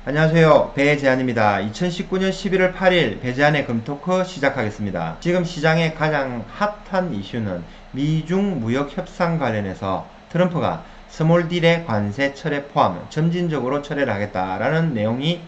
안녕하세요. 배재한입니다. 2019년 11월 8일 배재한의 금토크 시작하겠습니다. 지금 시장의 가장 핫한 이슈는 미중 무역 협상 관련해서 트럼프가 스몰딜의 관세 철회 포함 점진적으로 철회를 하겠다라는 내용이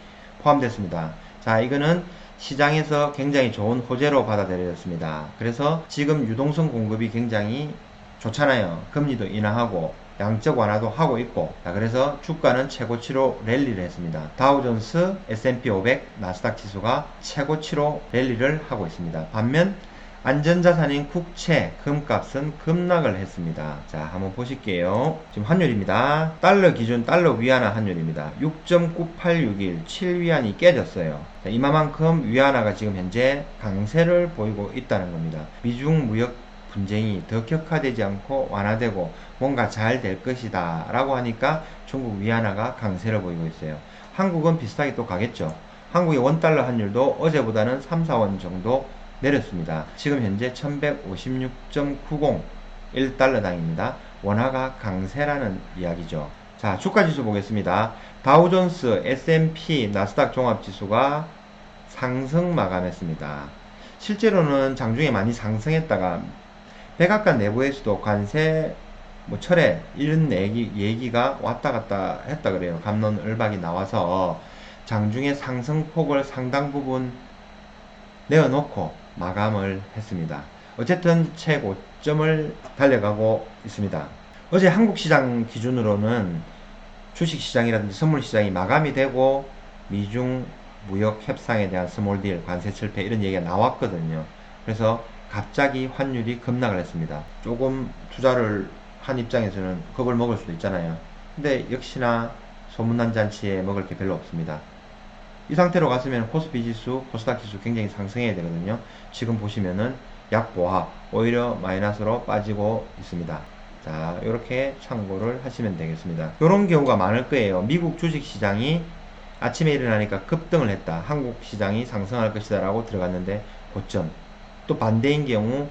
포함됐습니다. 자, 이거는 시장에서 굉장히 좋은 호재로 받아들여졌습니다. 그래서 지금 유동성 공급이 굉장히 좋잖아요. 금리도 인하하고 양적 완화도 하고 있고, 자, 그래서 주가는 최고치로 랠리를 했습니다. 다우존스, S&P 500, 나스닥 지수가 최고치로 랠리를 하고 있습니다. 반면 안전자산인 국채, 금값은 급락을 했습니다. 자, 한번 보실게요. 지금 환율입니다. 달러 기준 달러 위안화 환율입니다. 6.9861, 7위안이 깨졌어요. 자, 이만큼 위안화가 지금 현재 강세를 보이고 있다는 겁니다. 미중 무역 분쟁이 더 격화되지 않고 완화되고 뭔가 잘 될 것이다 라고 하니까 중국 위안화가 강세를 보이고 있어요. 한국은 비슷하게 또 가겠죠. 한국의 원달러 환율도 어제보다는 3, 4원 정도 내렸습니다. 지금 현재 1156.90 1달러당입니다. 원화가 강세라는 이야기죠. 자, 주가지수 보겠습니다. 다우존스, S&P, 나스닥 종합지수가 상승 마감했습니다. 실제로는 장중에 많이 상승했다가 백악관 내부에서도 관세 철회 이런 얘기가 왔다 갔다 했다 그래요. 갑론을박이 나와서 장중에 상승폭을 상당 부분 내어놓고 마감을 했습니다. 어쨌든 최고점을 달려가고 있습니다. 어제 한국시장 기준으로는 주식시장이라든지 선물시장이 마감이 되고 미중 무역 협상에 대한 스몰딜 관세 철폐 이런 얘기가 나왔거든요. 그래서 갑자기 환율이 급락을 했습니다. 조금 투자를 한 입장에서는 겁을 먹을 수도 있잖아요. 근데 역시나 소문난 잔치에 먹을 게 별로 없습니다. 이 상태로 갔으면 코스피 지수, 코스닥 지수 굉장히 상승해야 되거든요. 지금 보시면은 약보합, 오히려 마이너스로 빠지고 있습니다. 자, 이렇게 참고를 하시면 되겠습니다. 이런 경우가 많을 거예요. 미국 주식시장이 아침에 일어나니까 급등을 했다. 한국 시장이 상승할 것이다 라고 들어갔는데 고점. 또 반대인 경우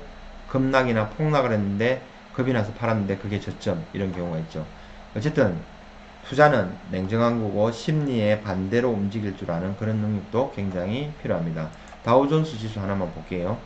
급락이나 폭락을 했는데 겁이 나서 팔았는데 그게 저점, 이런 경우가 있죠. 어쨌든 투자는 냉정한 거고 심리에 반대로 움직일 줄 아는 그런 능력도 굉장히 필요합니다. 다우존스 지수 하나만 볼게요.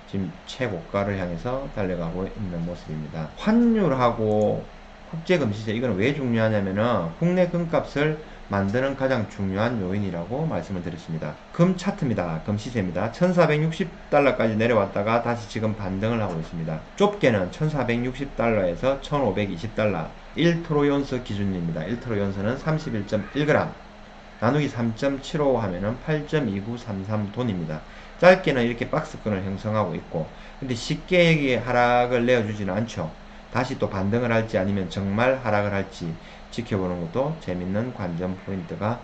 지금 최고가를 향해서 달려가고 있는 모습입니다. 환율하고 국제금시세, 이건 왜 중요하냐면은 국내 금값을 만드는 가장 중요한 요인이라고 말씀을 드렸습니다. 금 차트입니다. 금 시세입니다. 1460달러까지 내려왔다가 다시 지금 반등을 하고 있습니다. 좁게는 1460달러에서 1520달러 1트로이온스 기준입니다. 1트로이온스는 31.1g 나누기 3.75 하면은 8.2933 돈입니다. 짧게는 이렇게 박스권을 형성하고 있고, 근데 쉽게 여기에 하락을 내어주지는 않죠. 다시 또 반등을 할지 아니면 정말 하락을 할지 지켜보는 것도 재밌는 관전 포인트가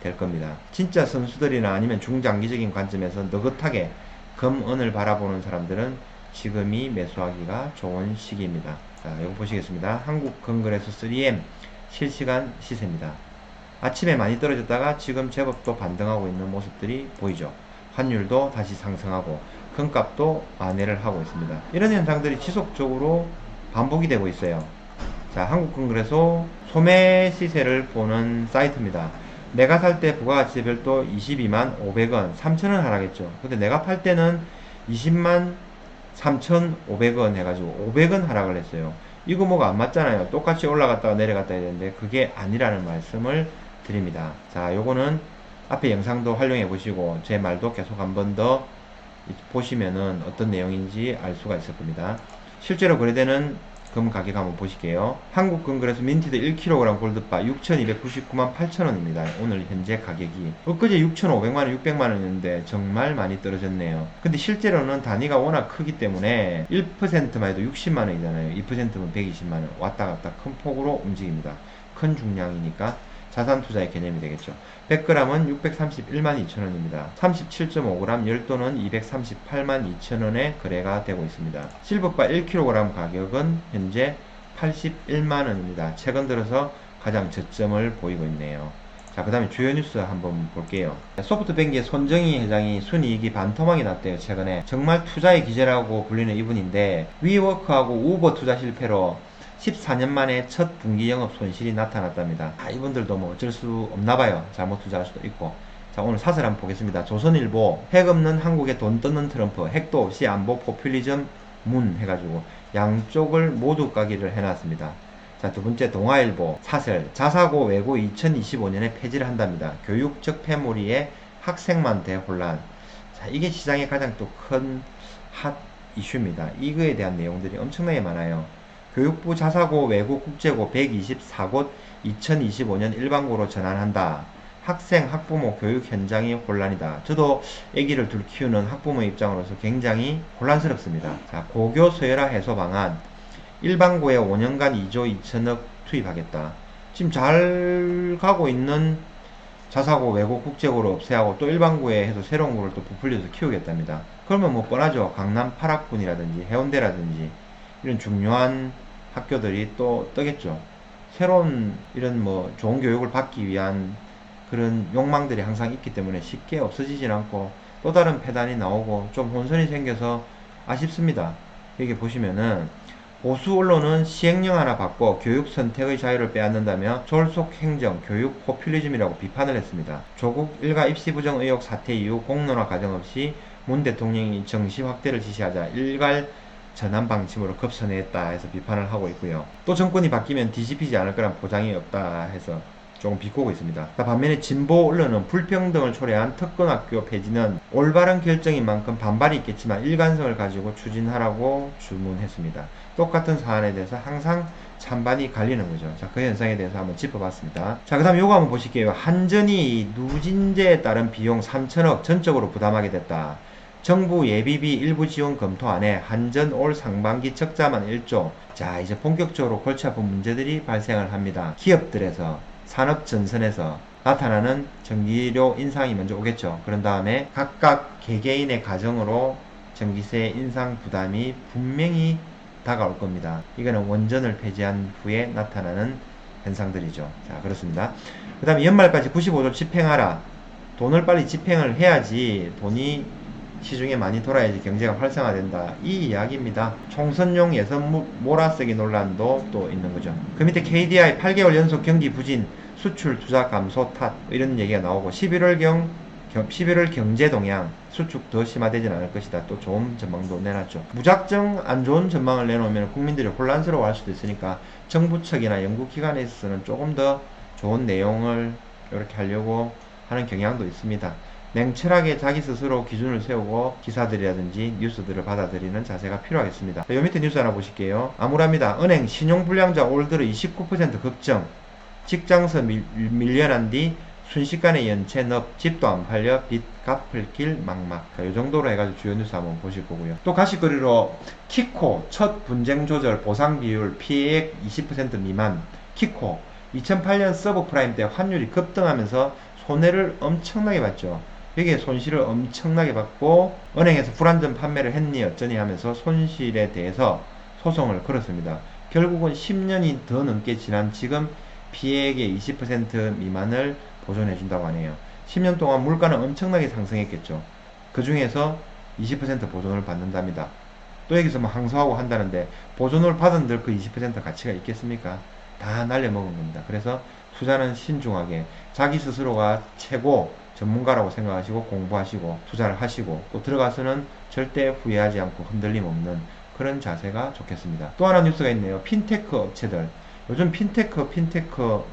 될 겁니다. 진짜 선수들이나 아니면 중장기적인 관점에서 느긋하게 금은을 바라보는 사람들은 지금이 매수하기가 좋은 시기입니다. 자, 이거 보시겠습니다. 한국금거래소 3M 실시간 시세입니다. 아침에 많이 떨어졌다가 지금 제법 또 반등하고 있는 모습들이 보이죠. 환율도 다시 상승하고 금값도 완화를 하고 있습니다. 이런 현상들이 지속적으로 반복이 되고 있어요. 자, 한국금거래소 소매 시세를 보는 사이트입니다. 내가 살 때 부가가치 별도 22만 500원, 3,000원 하락했죠. 근데 내가 팔 때는 20만 3,500원 해가지고 500원 하락을 했어요. 이거 뭐가 안 맞잖아요. 똑같이 올라갔다가 내려갔다 해야 되는데 그게 아니라는 말씀을 드립니다. 자, 요거는 앞에 영상도 활용해 보시고 제 말도 계속 한 번 더 보시면은 어떤 내용인지 알 수가 있을 겁니다. 실제로 거래되는 금 가격 한번 보실게요. 한국금거래소 민티드 1kg 골드바 6,299만 8천원입니다. 오늘 현재 가격이. 엊그제 6,500만원, 600만원이었는데 정말 많이 떨어졌네요. 근데 실제로는 단위가 워낙 크기 때문에 1%만 해도 60만원이잖아요. 2%면 120만원. 왔다 갔다 큰 폭으로 움직입니다. 큰 중량이니까 자산 투자의 개념이 되겠죠. 100g은 631만 2천원입니다. 37.5g 열도는 238만 2천원에 거래가 되고 있습니다. 실버바 1kg 가격은 현재 81만원입니다. 최근 들어서 가장 저점을 보이고 있네요. 자, 그 다음에 주요 뉴스 한번 볼게요. 소프트뱅크의 손정희 회장이 순이익이 반토막이 났대요. 최근에 정말 투자의 기재라고 불리는 이분인데 위워크하고 우버 투자 실패로 14년 만에 첫 분기 영업 손실이 나타났답니다. 이분들도 뭐 어쩔 수 없나 봐요. 잘못 투자할 수도 있고. 자, 오늘 사설 한번 보겠습니다. 조선일보, 핵 없는 한국에 돈 떠는 트럼프, 핵도 없이 안보 포퓰리즘 문 해가지고 양쪽을 모두 까기를 해놨습니다. 자, 두 번째 동아일보, 사설, 자사고 외고 2025년에 폐지를 한답니다. 교육 적폐몰이에 학생만 대혼란. 자, 이게 시장의 가장 또 큰 핫 이슈입니다. 이거에 대한 내용들이 엄청나게 많아요. 교육부 자사고 외고 국제고 124곳 2025년 일반고로 전환한다. 학생, 학부모 교육 현장이 혼란이다. 저도 아기를 둘 키우는 학부모 입장으로서 굉장히 혼란스럽습니다. 자, 고교 서열화 해소 방안. 일반고에 5년간 2조 2천억 투입하겠다. 지금 잘 가고 있는 자사고 외고 국제고를 없애하고 또 일반고에 해서 새로운 고를 또 부풀려서 키우겠답니다. 그러면 뭐 뻔하죠. 강남 8학군이라든지 해운대라든지 이런 중요한 학교들이 또 뜨겠죠. 새로운 이런 뭐 좋은 교육을 받기 위한 그런 욕망들이 항상 있기 때문에 쉽게 없어지진 않고 또 다른 폐단이 나오고 좀 혼선이 생겨서 아쉽습니다. 여기 보시면은 보수 언론은 시행령 하나 받고 교육 선택의 자유를 빼앗는다며 졸속 행정, 교육 포퓰리즘이라고 비판을 했습니다. 조국 일가 입시 부정 의혹 사태 이후 공론화 과정 없이 문 대통령이 정시 확대를 지시하자 일괄 전환 방침으로 급선회했다 해서 비판을 하고 있고요. 또 정권이 바뀌면 뒤집히지 않을 거란 보장이 없다 해서 조금 비꼬고 있습니다. 반면에 진보 언론은 불평등을 초래한 특권학교 폐지는 올바른 결정인 만큼 반발이 있겠지만 일관성을 가지고 추진하라고 주문했습니다. 똑같은 사안에 대해서 항상 찬반이 갈리는 거죠. 자, 그 현상에 대해서 한번 짚어봤습니다. 자, 그 다음에 요거 한번 보실게요. 한전이 누진제에 따른 비용 3천억 전적으로 부담하게 됐다. 정부 예비비 일부 지원 검토 안에 한전 올 상반기 적자만 1조. 자, 이제 본격적으로 골치 아픈 문제들이 발생을 합니다. 기업들에서 산업 전선에서 나타나는 전기료 인상이 먼저 오겠죠. 그런 다음에 각각 개개인의 가정으로 전기세 인상 부담이 분명히 다가올 겁니다. 이거는 원전을 폐지한 후에 나타나는 현상들이죠. 자, 그렇습니다. 그 다음에 연말까지 95조 집행하라. 돈을 빨리 집행을 해야지 돈이 시중에 많이 돌아야지 경제가 활성화된다. 이 이야기입니다. 총선용 예산 몰아쓰기 논란도 또 있는 거죠. 그 밑에 KDI 8개월 연속 경기 부진, 수출 투자 감소 탓 이런 얘기가 나오고 11월 경제 동향 수축 더 심화되진 않을 것이다. 또 좋은 전망도 내놨죠. 무작정 안 좋은 전망을 내놓으면 국민들이 혼란스러워 할 수도 있으니까 정부 측이나 연구기관에 있어서는 조금 더 좋은 내용을 이렇게 하려고 하는 경향도 있습니다. 냉철하게 자기 스스로 기준을 세우고 기사들이라든지 뉴스들을 받아들이는 자세가 필요하겠습니다. 요 밑에 뉴스 하나 보실게요. 암울합니다. 은행 신용불량자 올 들어 29% 급증. 직장서 밀려난 뒤 순식간에 연체 넙, 집도 안 팔려 빚 갚을 길 막막. 이 정도로 해가지고 주요 뉴스 한번 보실 거고요. 또 가시거리로 키코 첫 분쟁 조절 보상 비율 피해액 20% 미만. 키코 2008년 서브프라임 때 환율이 급등하면서 손해를 엄청나게 봤죠. 여기에 손실을 엄청나게 받고 은행에서 불안전 판매를 했니 어쩌니 하면서 손실에 대해서 소송을 걸었습니다. 결국은 10년이 더 넘게 지난 지금 피해액의 20% 미만을 보존해 준다고 하네요. 10년 동안 물가는 엄청나게 상승했겠죠. 그 중에서 20% 보존을 받는답니다. 또 여기서 뭐 항소하고 한다는데 보존을 받은들 그 20% 가치가 있겠습니까? 다 날려먹은 겁니다. 그래서 투자는 신중하게 자기 스스로가 최고 전문가라고 생각하시고 공부하시고 투자를 하시고 또 들어가서는 절대 후회하지 않고 흔들림 없는 그런 자세가 좋겠습니다. 또 하나 뉴스가 있네요. 핀테크 업체들. 요즘 핀테크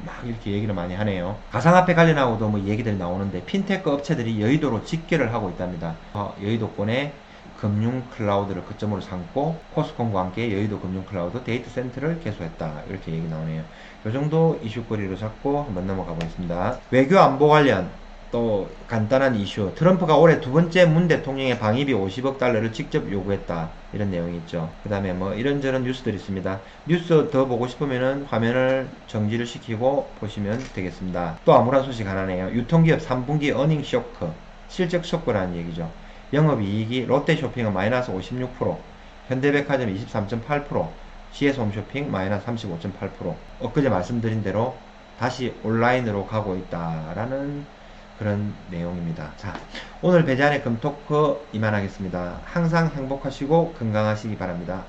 막 이렇게 얘기를 많이 하네요. 가상화폐 관련하고도 뭐 얘기들이 나오는데 핀테크 업체들이 여의도로 집계를 하고 있답니다. 여의도권에 금융 클라우드를 거점으로 삼고 포스콘과 함께 여의도 금융 클라우드 데이터 센터를 개소했다. 이렇게 얘기 나오네요. 요 정도 이슈거리로 잡고 한번 넘어가 보겠습니다. 외교 안보 관련 또 간단한 이슈. 트럼프가 올해 두 번째 문 대통령의 방위비 50억 달러를 직접 요구했다. 이런 내용이 있죠. 그 다음에 뭐 이런저런 뉴스들이 있습니다. 뉴스 더 보고 싶으면은 화면을 정지를 시키고 보시면 되겠습니다. 또 암울한 소식 하나네요. 유통기업 3분기 어닝 쇼크. 실적 쇼크라는 얘기죠. 영업이익이 롯데쇼핑은 마이너스 56%, 현대백화점 23.8%, GS홈쇼핑 마이너스 35.8%. 엊그제 말씀드린 대로 다시 온라인으로 가고 있다라는 그런 내용입니다. 자, 오늘 배제안의 금토크 이만하겠습니다. 항상 행복하시고 건강하시기 바랍니다.